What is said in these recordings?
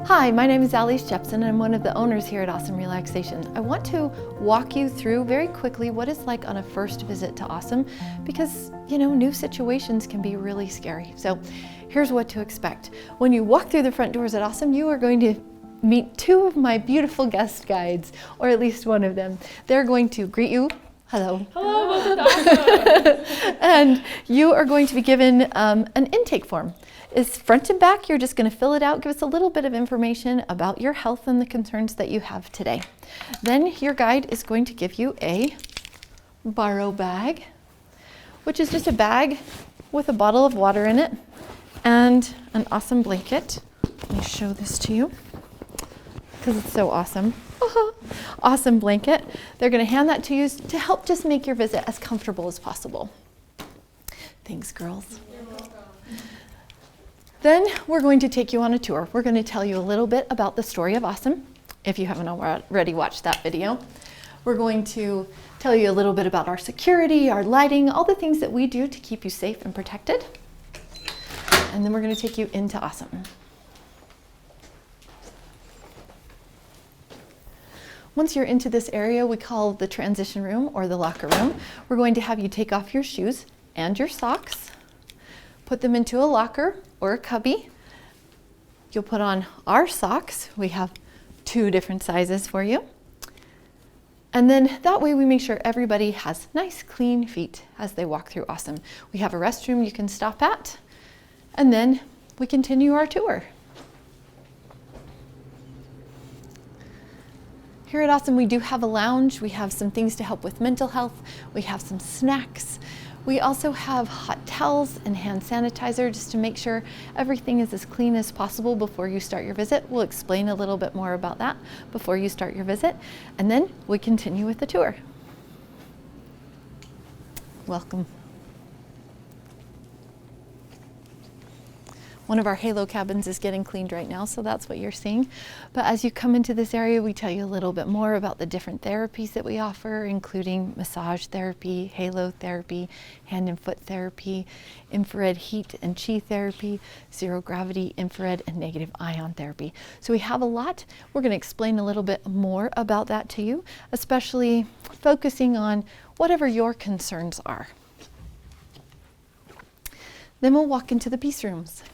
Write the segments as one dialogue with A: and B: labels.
A: Hi, my name is Alyce and I'm one of the owners here at Ahhhsome Relaxation. I want to walk you through very quickly what it's like on a first visit to Ahhhsome because, you know, new situations can be really scary. So here's what to expect. When you walk through the front doors at Ahhhsome, you are going to meet two of my beautiful guest guides, or at least one of them. They're going to greet you. Hello.
B: Hello, welcome to Ahhhsome.
A: And you are going to be given an intake form. It's front and back. You're just going to fill it out, give us a little bit of information about your health and the concerns that you have today. Then your guide is going to give you a borrow bag, which is just a bag with a bottle of water in it and an awesome blanket. Let me show this to you because it's so awesome. Awesome blanket. They're going to hand that to you to help just make your visit as comfortable as possible. Thanks, girls. Then we're going to take you on a tour. We're going to tell you a little bit about the story of Ahhhsome, if you haven't already watched that video. We're going to tell you a little bit about our security, our lighting, all the things that we do to keep you safe and protected. And then we're going to take you into Ahhhsome. Once you're into this area we call the transition room or the locker room, we're going to have you take off your shoes and your socks, put them into a locker or a cubby. You'll put on our socks. We have 2 different sizes for you. And then that way we make sure everybody has nice clean feet as they walk through Ahhhsome. We have a restroom you can stop at, and then we continue our tour. Here at Ahhhsome we do have a lounge. We have some things to help with mental health. We have some snacks. We also have hot towels and hand sanitizer just to make sure everything is as clean as possible before you start your visit. We'll explain a little bit more about that before you start your visit, and then we continue with the tour. Welcome. One of our halo cabins is getting cleaned right now, so that's what you're seeing. But as you come into this area, we tell you a little bit more about the different therapies that we offer, including massage therapy, halo therapy, hand and foot therapy, infrared heat and chi therapy, zero gravity, infrared, and negative ion therapy. So we have a lot. We're going to explain a little bit more about that to you, especially focusing on whatever your concerns are. Then we'll walk into the peace rooms.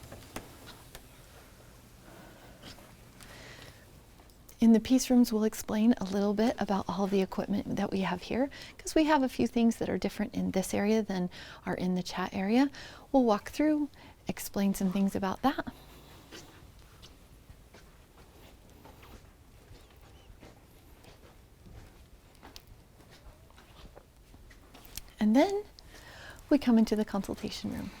A: In the peace rooms, we'll explain a little bit about all the equipment that we have here, because we have a few things that are different in this area than are in the chat area. We'll walk through, explain some things about that. And then we come into the consultation room.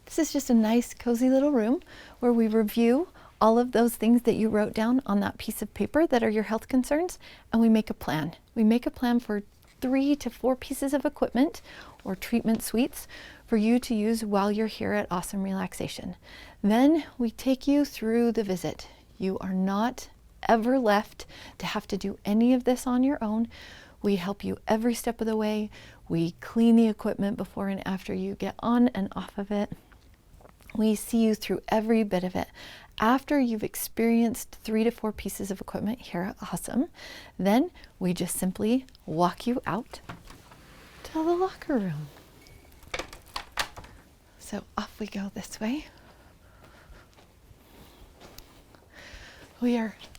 A: This is just a nice, cozy little room where we review all of those things that you wrote down on that piece of paper that are your health concerns, and we make a plan. We make a plan for 3 to 4 pieces of equipment or treatment suites for you to use while you're here at Ahhhsome Relaxation. Then we take you through the visit. You are not ever left to have to do any of this on your own. We help you every step of the way. We clean the equipment before and after you get on and off of it. We see you through every bit of it. After you've experienced 3 to 4 pieces of equipment here at Ahhhsome, then we just simply walk you out to the locker room. So off we go this way.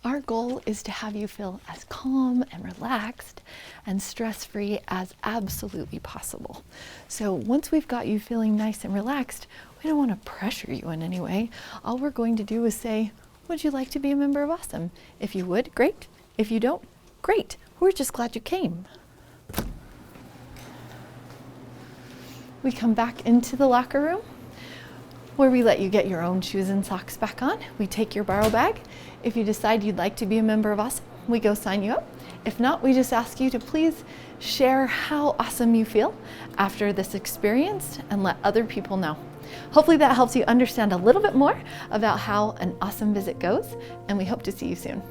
A: Our goal is to have you feel as calm and relaxed and stress-free as absolutely possible. So once we've got you feeling nice and relaxed, we don't want to pressure you in any way. All we're going to do is say, would you like to be a member of Ahhhsome? If you would, great. If you don't, great. We're just glad you came. We come back into the locker room where we let you get your own shoes and socks back on. We take your borrow bag. If you decide you'd like to be a member of Ahhhsome, we go sign you up. If not, we just ask you to please share how awesome you feel after this experience and let other people know. Hopefully that helps you understand a little bit more about how an Ahhhsome visit goes, and we hope to see you soon.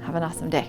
A: Have an awesome day.